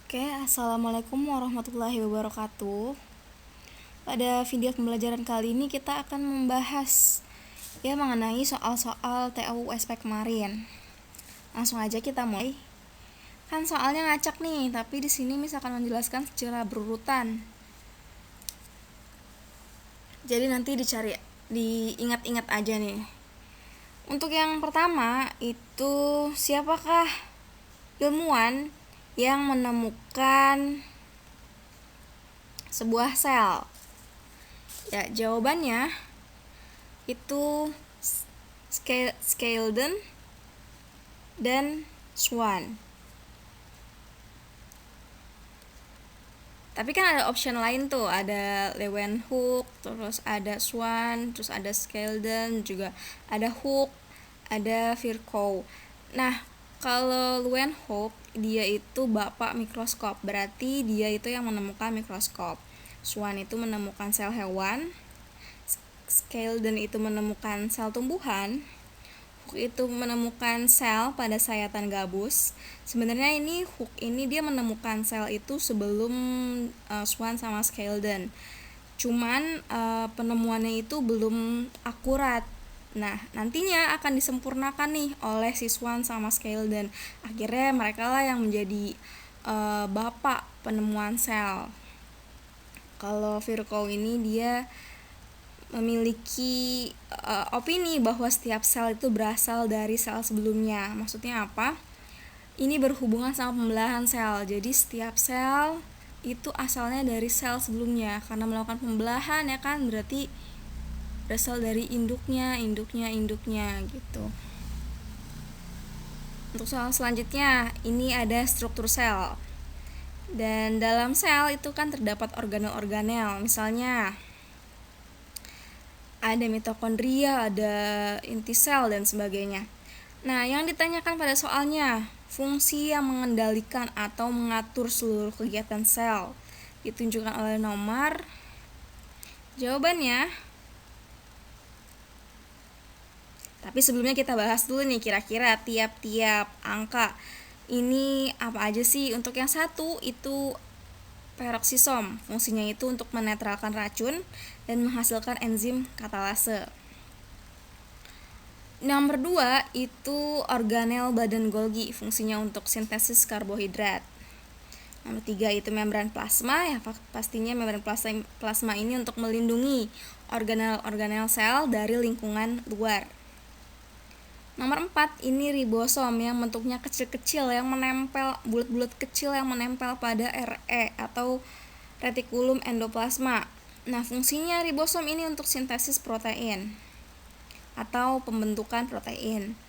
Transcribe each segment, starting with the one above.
Oke, assalamualaikum warahmatullahi wabarakatuh. Pada video pembelajaran kali ini kita akan membahas mengenai soal-soal TU USP kemarin. Langsung aja kita mulai. Kan soalnya ngacak nih, tapi di sini misalkan menjelaskan secara berurutan. Jadi nanti diingat-ingat aja nih. Untuk yang pertama itu siapakah ilmuwan yang menemukan sebuah sel? Ya, jawabannya itu Skeldon dan Swan. Tapi kan ada option lain tuh, ada Leeuwenhoek, terus ada Swan, terus ada Skeldon, juga ada Hook, ada Virchow. Nah, kalau Leeuwenhoek dia itu bapak mikroskop, berarti dia itu yang menemukan mikroskop. Swan itu menemukan sel hewan, Skeldon itu menemukan sel tumbuhan, Hook itu menemukan sel pada sayatan gabus. Sebenarnya Hook ini dia menemukan sel itu sebelum Swan sama Skeldon. Cuman penemuannya itu belum akurat. Nah, nantinya akan disempurnakan nih oleh si Swan sama Skeldon. Akhirnya mereka lah yang menjadi bapak penemuan sel. Kalau Virchow ini dia memiliki opini bahwa setiap sel itu berasal dari sel sebelumnya. Maksudnya apa? Ini berhubungan sama pembelahan sel. Jadi setiap sel itu asalnya dari sel sebelumnya. Karena melakukan pembelahan ya kan, berarti berasal dari induknya gitu. Untuk soal selanjutnya, ini ada struktur sel. Dan dalam sel itu kan terdapat organel-organel. Misalnya ada mitokondria, ada inti sel dan sebagainya. Nah, yang ditanyakan pada soalnya, fungsi yang mengendalikan atau mengatur seluruh kegiatan sel ditunjukkan oleh nomor. Jawabannya, tapi sebelumnya kita bahas dulu nih kira-kira tiap-tiap angka ini apa aja sih. Untuk yang satu itu peroksisom, fungsinya itu untuk menetralkan racun dan menghasilkan enzim katalase. Nomor 2 itu organel badan Golgi, fungsinya untuk sintesis karbohidrat. Nomor 3 itu membran plasma, ya pastinya membran plasma ini untuk melindungi organel-organel sel dari lingkungan luar. Nomor 4 ini ribosom yang bentuknya kecil-kecil yang menempel, bulat-bulat kecil yang menempel pada RE atau retikulum endoplasma. Nah, fungsinya ribosom ini untuk sintesis protein atau pembentukan protein.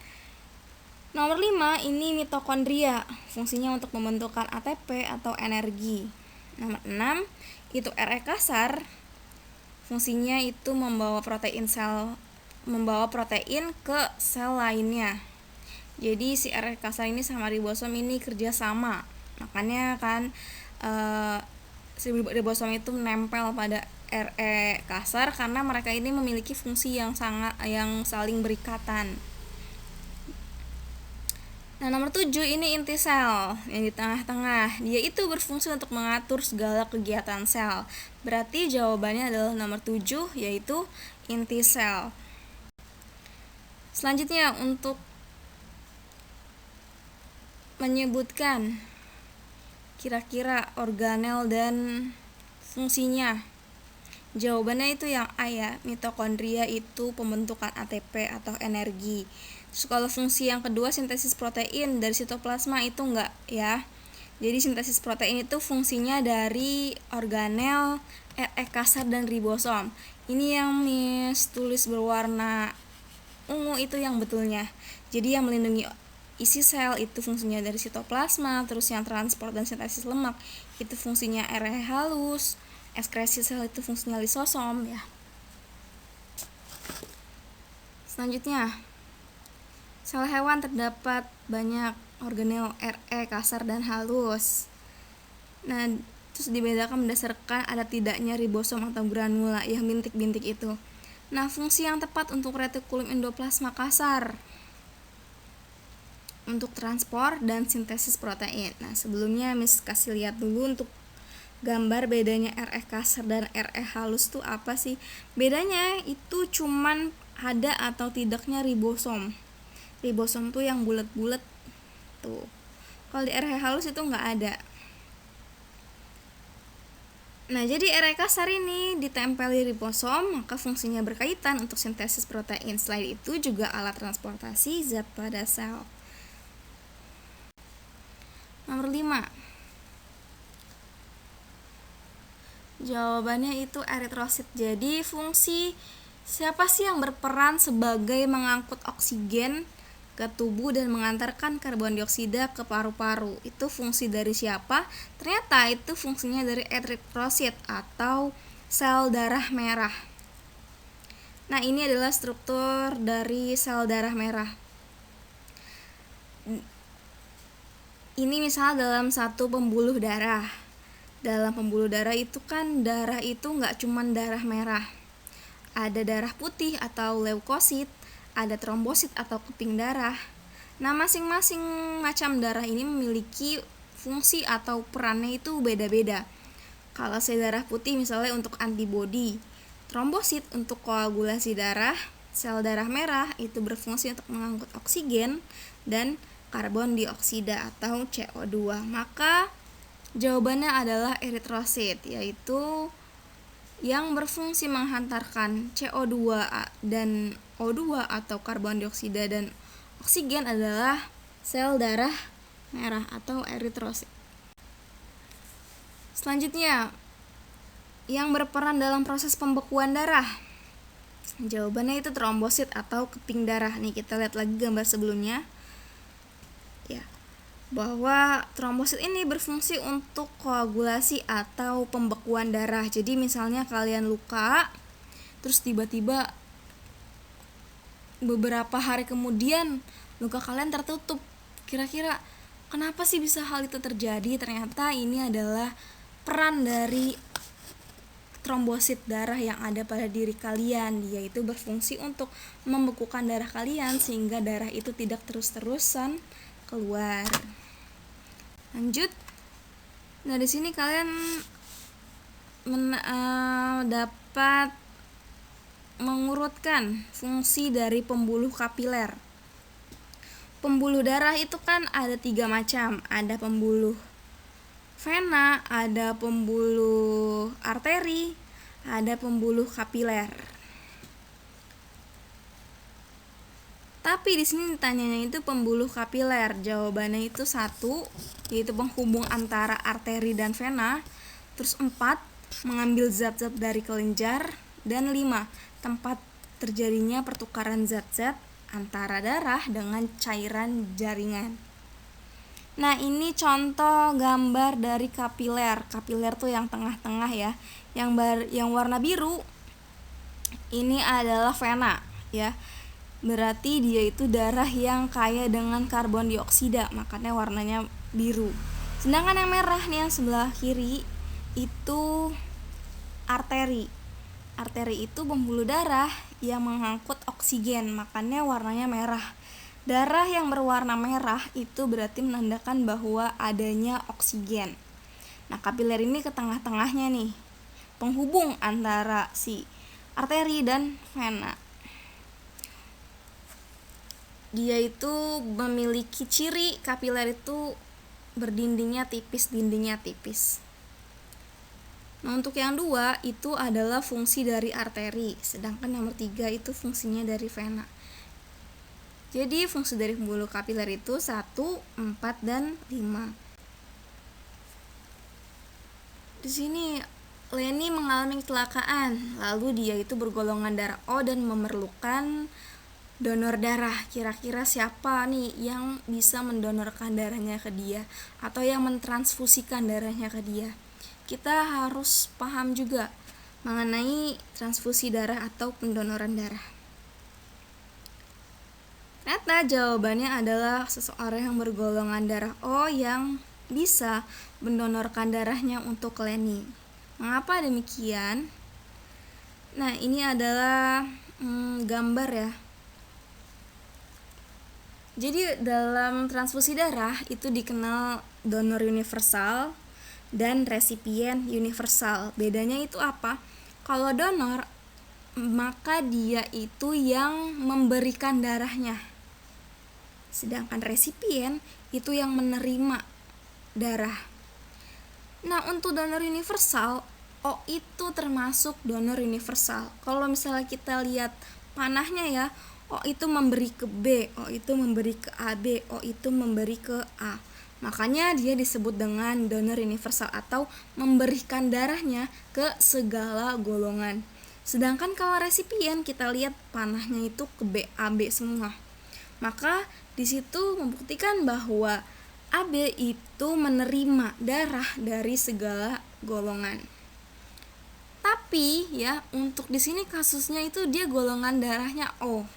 Nomor 5 ini mitokondria, fungsinya untuk pembentukan ATP atau energi. Nomor 6 itu RE kasar, fungsinya itu membawa protein ke sel lainnya. Jadi si RE kasar ini sama ribosom ini kerja sama. Makanya kan si ribosom itu menempel pada RE kasar karena mereka ini memiliki fungsi yang saling berikatan. Nah, nomor 7 ini inti sel yang di tengah-tengah. Dia itu berfungsi untuk mengatur segala kegiatan sel. Berarti jawabannya adalah nomor 7, yaitu inti sel. Selanjutnya untuk menyebutkan kira-kira organel dan fungsinya. Jawabannya itu yang A ya, mitokondria itu pembentukan ATP atau energi. Terus kalau fungsi yang kedua sintesis protein dari sitoplasma itu enggak ya. Jadi sintesis protein itu fungsinya dari organel, RE kasar dan ribosom. Ini yang Miss tulis berwarna ungu itu yang betulnya. Jadi yang melindungi isi sel itu fungsinya dari sitoplasma, terus yang transport dan sintesis lemak itu fungsinya RE halus, ekskresi sel itu fungsinya lisosom ya. Selanjutnya, sel hewan terdapat banyak organel RE kasar dan halus. Nah, terus dibedakan berdasarkan ada tidaknya ribosom atau granula yang bintik-bintik itu. Nah, fungsi yang tepat untuk retikulum endoplasma kasar untuk transport dan sintesis protein. Nah, sebelumnya Miss kasih lihat dulu untuk gambar bedanya RE kasar dan RE halus tuh apa sih? Bedanya itu cuman ada atau tidaknya ribosom. Ribosom tuh yang bulat-bulat tuh. Kalau di RE halus itu nggak ada. Nah, jadi RE kasar ini ditempeli ribosom, maka fungsinya berkaitan untuk sintesis protein. Selain itu juga alat transportasi zat pada sel. Nomor 5. Jawabannya itu eritrosit. Jadi fungsi siapa sih yang berperan sebagai mengangkut oksigen ke tubuh dan mengantarkan karbon dioksida ke paru-paru? Itu fungsi dari siapa? Ternyata itu fungsinya dari eritrosit atau sel darah merah. Nah, ini adalah struktur dari sel darah merah. Ini misalnya dalam satu pembuluh darah. Dalam pembuluh darah itu kan darah itu nggak cuma darah merah. Ada darah putih atau leukosit, ada trombosit atau keping darah. Nah, masing-masing macam darah ini memiliki fungsi atau perannya itu beda-beda. Kalau sel darah putih misalnya untuk antibodi, trombosit untuk koagulasi darah, sel darah merah itu berfungsi untuk mengangkut oksigen dan karbon dioksida atau CO2. Maka jawabannya adalah eritrosit, yaitu yang berfungsi menghantarkan CO2 dan O2 atau karbon dioksida dan oksigen adalah sel darah merah atau eritrosit. Selanjutnya, yang berperan dalam proses pembekuan darah. Jawabannya itu trombosit atau keping darah. Nih, kita lihat lagi gambar sebelumnya. Ya, bahwa trombosit ini berfungsi untuk koagulasi atau pembekuan darah. Jadi misalnya kalian luka, terus tiba-tiba beberapa hari kemudian luka kalian tertutup. Kira-kira kenapa sih bisa hal itu terjadi? Ternyata ini adalah peran dari trombosit darah yang ada pada diri kalian. Dia itu berfungsi untuk membekukan darah kalian sehingga darah itu tidak terus-terusan keluar. Lanjut. Nah, di sini kalian dapat mengurutkan fungsi dari pembuluh kapiler. Pembuluh darah itu kan ada 3 macam. Ada pembuluh vena, ada pembuluh arteri, ada pembuluh kapiler. Tapi di sini ditanyanya itu pembuluh kapiler. Jawabannya itu 1, yaitu penghubung antara arteri dan vena. Terus 4, mengambil zat-zat dari kelenjar. Dan 5, tempat terjadinya pertukaran zat-zat antara darah dengan cairan jaringan. Nah, ini contoh gambar dari kapiler. Kapiler tuh yang tengah-tengah ya. Yang warna biru ini adalah vena ya. Berarti dia itu darah yang kaya dengan karbon dioksida, makanya warnanya biru. Sedangkan yang merah nih yang sebelah kiri itu arteri. Arteri itu pembuluh darah yang mengangkut oksigen, makanya warnanya merah. Darah yang berwarna merah itu berarti menandakan bahwa adanya oksigen. Nah, kapiler ini ke tengah-tengahnya nih, penghubung antara si arteri dan vena. Dia itu memiliki ciri kapiler itu dindingnya tipis. Nah, untuk yang 2 itu adalah fungsi dari arteri, sedangkan nomor 3 itu fungsinya dari vena. Jadi fungsi dari pembuluh kapiler itu 1, 4, dan 5. Di sini Leni mengalami kecelakaan, lalu dia itu bergolongan darah O dan memerlukan donor darah. Kira-kira siapa nih yang bisa mendonorkan darahnya ke dia atau yang mentransfusikan darahnya ke dia? Kita harus paham juga mengenai transfusi darah atau pendonoran darah. Ternyata jawabannya adalah seseorang yang bergolongan darah O yang bisa mendonorkan darahnya untuk Leni. Mengapa demikian? Nah, ini adalah gambar ya. Jadi dalam transfusi darah itu dikenal donor universal dan resipien universal. Bedanya itu apa? Kalau donor, maka dia itu yang memberikan darahnya. Sedangkan resipien itu yang menerima darah. Nah, untuk donor universal, O itu termasuk donor universal. Kalau misalnya kita lihat panahnya ya, O itu memberi ke B, O itu memberi ke AB, O itu memberi ke A. Makanya dia disebut dengan donor universal atau memberikan darahnya ke segala golongan. Sedangkan kalau resipien kita lihat panahnya itu ke B, AB semua. Maka di situ membuktikan bahwa AB itu menerima darah dari segala golongan. Tapi ya untuk di sini kasusnya itu dia golongan darahnya O.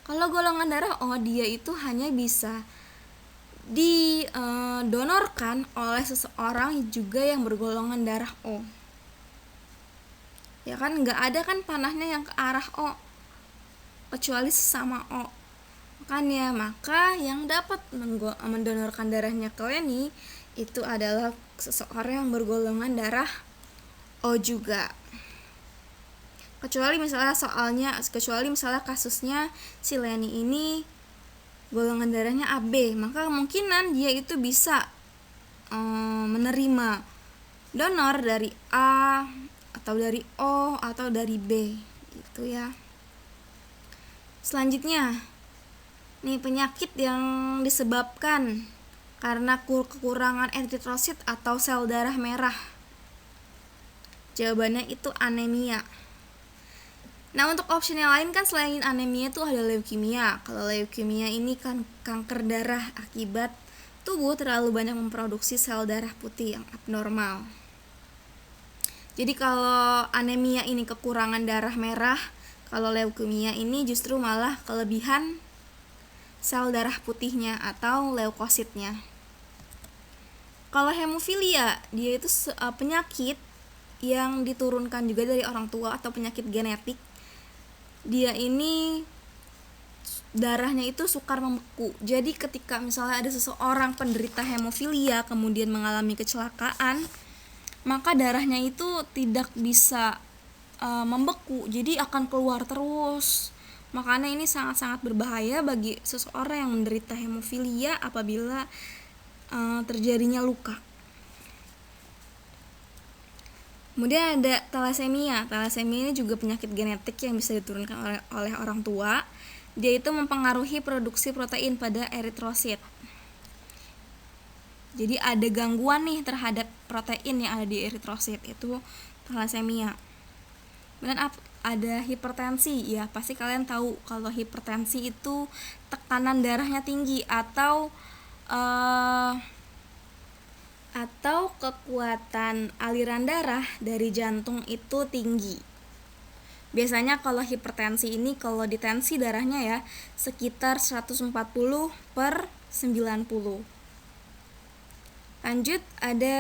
Kalau golongan darah O, dia itu hanya bisa didonorkan oleh seseorang juga yang bergolongan darah O. Ya kan, nggak ada kan panahnya yang ke arah O, kecuali sesama O. Makanya, maka yang dapat mendonorkan darahnya ke Leni itu adalah seseorang yang bergolongan darah O juga. Kecuali misalnya kasusnya si Leni ini golongan darahnya AB, maka kemungkinan dia itu bisa menerima donor dari A atau dari O atau dari B gitu ya. Selanjutnya, nih penyakit yang disebabkan karena kekurangan eritrosit atau sel darah merah. Jawabannya itu anemia. Nah, untuk opsi yang lain kan selain anemia itu ada leukemia. Kalau leukemia ini kan kanker darah akibat tubuh terlalu banyak memproduksi sel darah putih yang abnormal. Jadi kalau anemia ini kekurangan darah merah, kalau leukemia ini justru malah kelebihan sel darah putihnya atau leukositnya. Kalau hemofilia, dia itu penyakit yang diturunkan juga dari orang tua atau penyakit genetik. Dia ini darahnya itu sukar membeku. Jadi ketika misalnya ada seseorang penderita hemofilia kemudian mengalami kecelakaan, maka darahnya itu tidak bisa membeku, jadi akan keluar terus. Makanya ini sangat-sangat berbahaya bagi seseorang yang menderita hemofilia apabila terjadinya luka. Kemudian ada thalassemia. Thalassemia ini juga penyakit genetik yang bisa diturunkan oleh orang tua. Dia itu mempengaruhi produksi protein pada eritrosit. Jadi ada gangguan nih terhadap protein yang ada di eritrosit, itu thalassemia. Kemudian ada hipertensi. Ya, pasti kalian tahu kalau hipertensi itu tekanan darahnya tinggi atau kekuatan aliran darah dari jantung itu tinggi. Biasanya kalau hipertensi ini, kalau ditensi darahnya ya sekitar 140/90. Lanjut, ada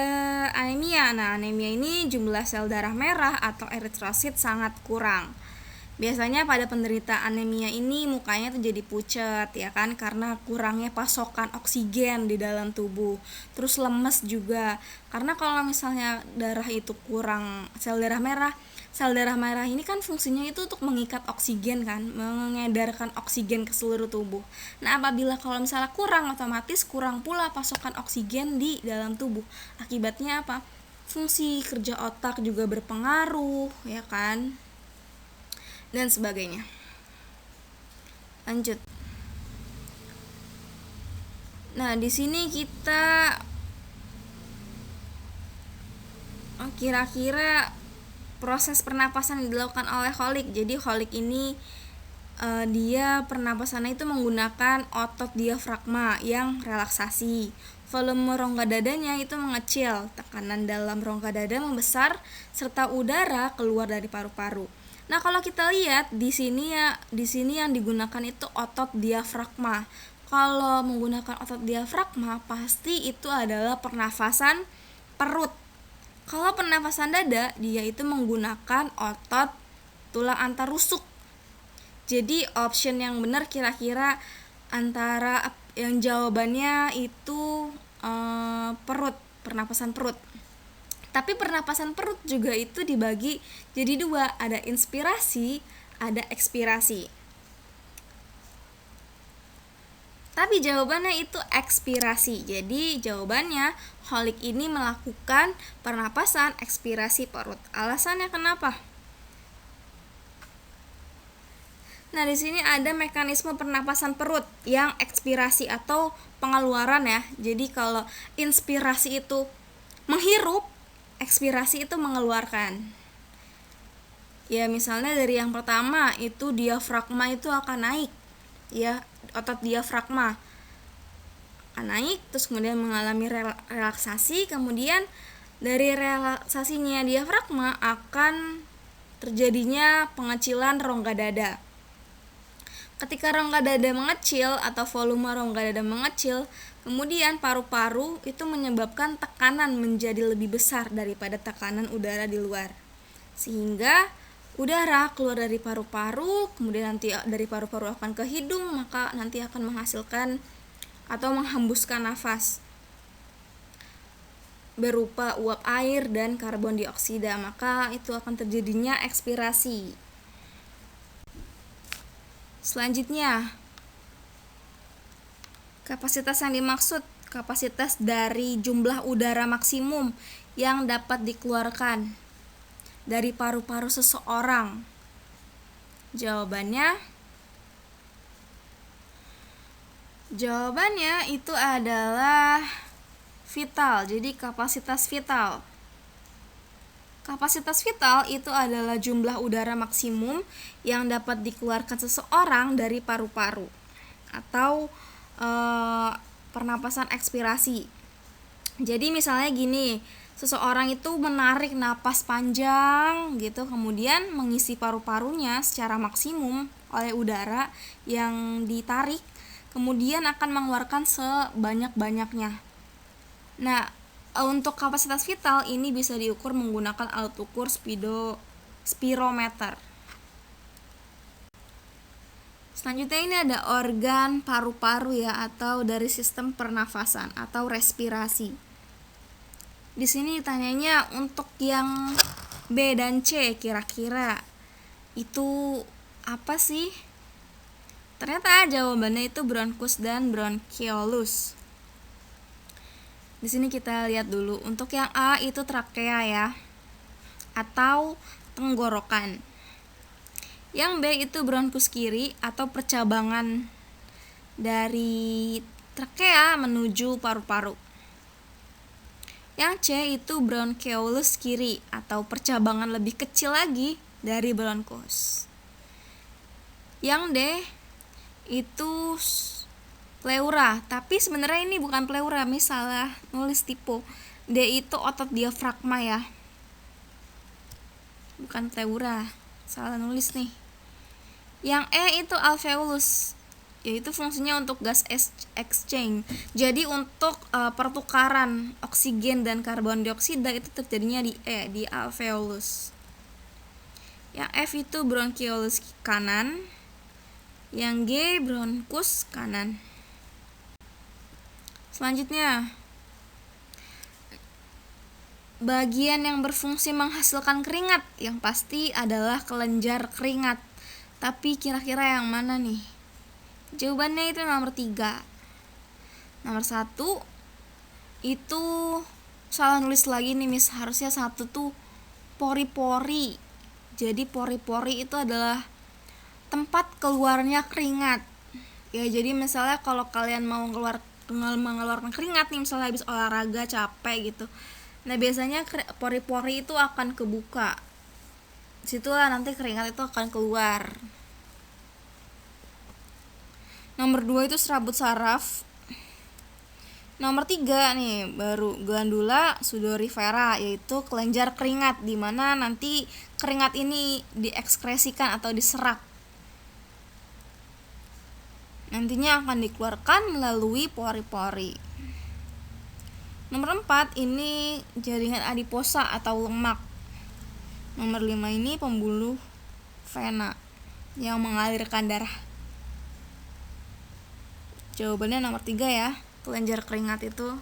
anemia. Nah, anemia ini jumlah sel darah merah atau eritrosit sangat kurang. Biasanya pada penderita anemia ini mukanya tuh jadi pucat ya kan, karena kurangnya pasokan oksigen di dalam tubuh. Terus lemes juga, karena kalau misalnya darah itu kurang sel darah merah ini kan fungsinya itu untuk mengikat oksigen kan, mengedarkan oksigen ke seluruh tubuh. Nah, apabila kalau misalnya kurang, otomatis kurang pula pasokan oksigen di dalam tubuh. Akibatnya apa? Fungsi kerja otak juga berpengaruh ya kan, dan sebagainya. Lanjut. Nah, di sini kita kira-kira proses pernapasan yang dilakukan oleh holik. Jadi holik ini dia pernapasannya itu menggunakan otot diafragma yang relaksasi. Volume rongga dadanya itu mengecil, tekanan dalam rongga dada membesar, serta udara keluar dari paru-paru. Nah, kalau kita lihat di sini yang digunakan itu otot diafragma. Kalau menggunakan otot diafragma, pasti itu adalah pernafasan perut. Kalau pernafasan dada, dia itu menggunakan otot tulang antarusuk. Jadi option yang benar kira-kira antara yang jawabannya itu perut, pernapasan perut. Tapi pernapasan perut juga itu dibagi jadi dua, ada inspirasi, ada ekspirasi. Tapi jawabannya itu ekspirasi. Jadi jawabannya Holik ini melakukan pernapasan ekspirasi perut. Alasannya kenapa? Nah, di sini ada mekanisme pernapasan perut yang ekspirasi atau pengeluaran ya. Jadi kalau inspirasi itu menghirup, ekspirasi itu mengeluarkan. Ya, misalnya dari yang pertama itu diafragma itu akan naik. Ya, otot diafragma akan naik, terus kemudian mengalami relaksasi, kemudian dari relaksasinya diafragma akan terjadinya pengecilan rongga dada. Ketika rongga dada mengecil atau volume rongga dada mengecil, kemudian paru-paru itu menyebabkan tekanan menjadi lebih besar daripada tekanan udara di luar. Sehingga udara keluar dari paru-paru, kemudian nanti dari paru-paru akan ke hidung, maka nanti akan menghasilkan atau menghembuskan nafas berupa uap air dan karbon dioksida, maka itu akan terjadinya ekspirasi. Selanjutnya, kapasitas yang dimaksud kapasitas dari jumlah udara maksimum yang dapat dikeluarkan dari paru-paru seseorang. Jawabannya itu adalah vital. Jadi kapasitas vital. Kapasitas vital itu adalah jumlah udara maksimum yang dapat dikeluarkan seseorang dari paru-paru atau pernapasan ekspirasi. Jadi misalnya gini, seseorang itu menarik napas panjang gitu, kemudian mengisi paru-parunya secara maksimum oleh udara yang ditarik, kemudian akan mengeluarkan sebanyak-banyaknya. Nah, untuk kapasitas vital ini bisa diukur menggunakan alat ukur spirometer. Selanjutnya ini ada organ paru-paru ya, atau dari sistem pernafasan atau respirasi. Di sini ditanyanya untuk yang B dan C kira-kira itu apa sih? Ternyata jawabannya itu bronkus dan bronchiolus. Di sini kita lihat dulu. Untuk yang A itu trakea ya, atau tenggorokan. Yang B itu bronkus kiri atau percabangan dari trakea menuju paru-paru. Yang C itu bronchiolus kiri atau percabangan lebih kecil lagi dari bronkus. Yang D itu pleura, tapi sebenarnya ini bukan pleura, misalnya nulis typo. D itu otot diafragma ya, bukan pleura, salah nulis nih. Yang E itu alveolus, yaitu fungsinya untuk gas exchange. Jadi untuk pertukaran oksigen dan karbon dioksida itu terjadinya di E, di alveolus. Yang F itu bronchiolus kanan, yang G bronkus kanan. Selanjutnya, bagian yang berfungsi menghasilkan keringat yang pasti adalah kelenjar keringat. Tapi kira-kira yang mana nih? Jawabannya itu nomor 3. Nomor 1 itu salah nulis lagi nih Miss, harusnya 1 tuh pori-pori. Jadi pori-pori itu adalah tempat keluarnya keringat. Ya, jadi misalnya kalau kalian mau mengeluarkan keringat nih, misalnya habis olahraga capek gitu, nah biasanya pori-pori itu akan kebuka, situlah nanti keringat itu akan keluar. Nomor 2 itu serabut saraf. Nomor 3 nih baru glandula sudorifera, yaitu kelenjar keringat, dimana nanti keringat ini diekskresikan atau diserap, nantinya akan dikeluarkan melalui pori-pori. Nomor 4 ini jaringan adiposa atau lemak. Nomor 5 ini pembuluh vena yang mengalirkan darah. Jawabannya nomor 3 ya. Kelenjar keringat itu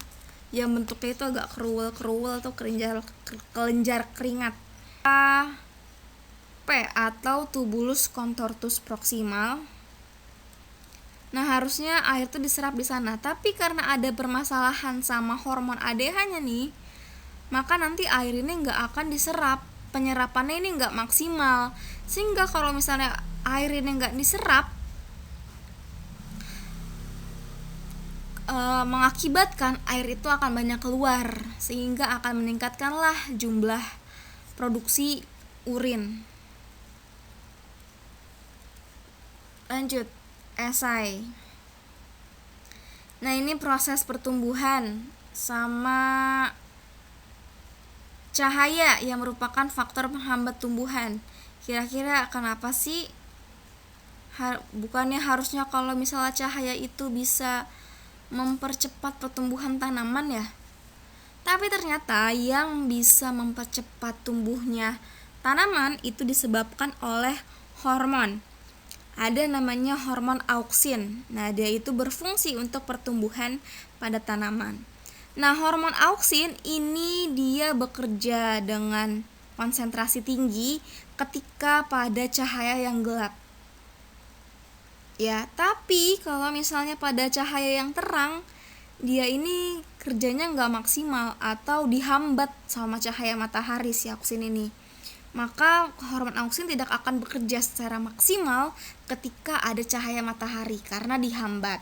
yang bentuknya itu agak keruwel atau kelenjar keringat. P atau tubulus contortus proximal. Nah, harusnya air itu diserap di sana, tapi karena ada permasalahan sama hormon ADH-nya nih, maka nanti air ini nggak akan diserap, penyerapannya ini nggak maksimal, sehingga kalau misalnya air ini nggak diserap, mengakibatkan air itu akan banyak keluar, sehingga akan meningkatkanlah jumlah produksi urin. Lanjut, esai. Nah, ini proses pertumbuhan sama cahaya yang merupakan faktor penghambat tumbuhan. Kira-kira kenapa sih? Bukannya harusnya kalau misalnya cahaya itu bisa mempercepat pertumbuhan tanaman ya? Tapi ternyata yang bisa mempercepat tumbuhnya tanaman itu disebabkan oleh hormon. Ada namanya hormon auksin. Nah, dia itu berfungsi untuk pertumbuhan pada tanaman. Nah, hormon auksin ini dia bekerja dengan konsentrasi tinggi ketika pada cahaya yang gelap. Ya, tapi kalau misalnya pada cahaya yang terang, dia ini kerjanya nggak maksimal atau dihambat sama cahaya matahari si auksin ini. Maka hormon auksin tidak akan bekerja secara maksimal ketika ada cahaya matahari karena dihambat.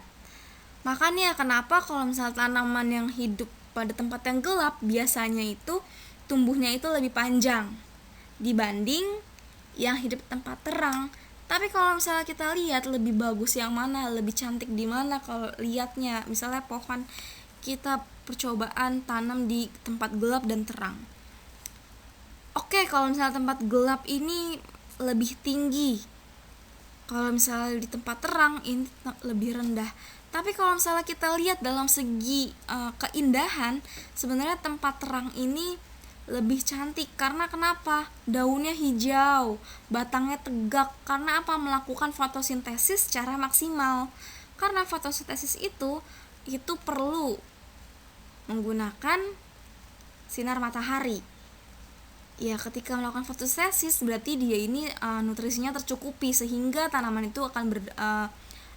Makanya kenapa kalau misalnya tanaman yang hidup pada tempat yang gelap biasanya itu tumbuhnya itu lebih panjang dibanding yang hidup di tempat terang. Tapi kalau misalnya kita lihat lebih bagus yang mana, lebih cantik di mana kalau lihatnya, misalnya pohon kita percobaan tanam di tempat gelap dan terang. Oke, kalau misalnya tempat gelap ini lebih tinggi, kalau misalnya di tempat terang ini lebih rendah. Tapi kalau misalnya kita lihat dalam segi keindahan, sebenarnya tempat terang ini lebih cantik. Karena kenapa? Daunnya hijau, batangnya tegak. Karena apa? Melakukan fotosintesis secara maksimal. Karena fotosintesis itu perlu menggunakan sinar matahari. Ya, ketika melakukan fotosintesis berarti dia ini nutrisinya tercukupi sehingga tanaman itu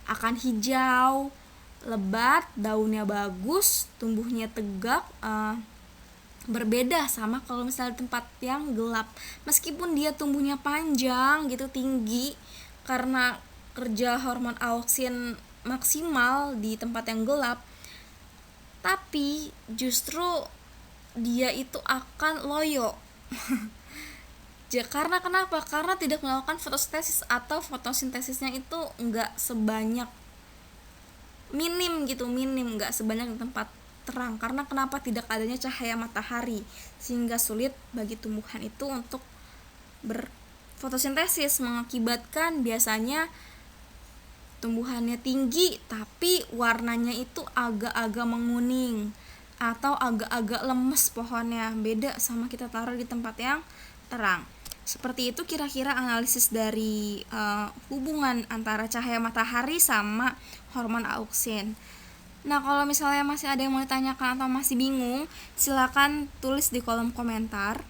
akan hijau, lebat, daunnya bagus, tumbuhnya tegak, berbeda sama kalau misalnya tempat yang gelap. Meskipun dia tumbuhnya panjang gitu, tinggi, karena kerja hormon auksin maksimal di tempat yang gelap, tapi justru dia itu akan loyo. Karena kenapa? Karena tidak melakukan fotosintesis atau fotosintesisnya itu enggak sebanyak, minim, enggak sebanyak di tempat terang. Karena kenapa? Tidak adanya cahaya matahari sehingga sulit bagi tumbuhan itu untuk berfotosintesis, mengakibatkan biasanya tumbuhannya tinggi tapi warnanya itu agak-agak menguning atau agak-agak lemes pohonnya, beda sama kita taruh di tempat yang terang. Seperti itu kira-kira analisis dari hubungan antara cahaya matahari sama hormon auksin. Nah, kalau misalnya masih ada yang mau ditanyakan atau masih bingung, silakan tulis di kolom komentar.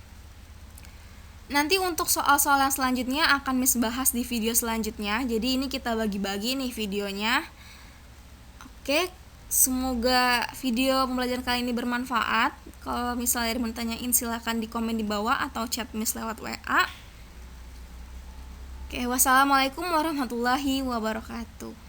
Nanti untuk soal-soal yang selanjutnya akan Miss bahas di video selanjutnya. Jadi ini kita bagi-bagi nih videonya. Oke, semoga video pembelajaran kali ini bermanfaat. Kalau misalnya ada yang mau tanyain silakan di komen di bawah atau chat Miss lewat WA. Oke, wassalamualaikum warahmatullahi wabarakatuh.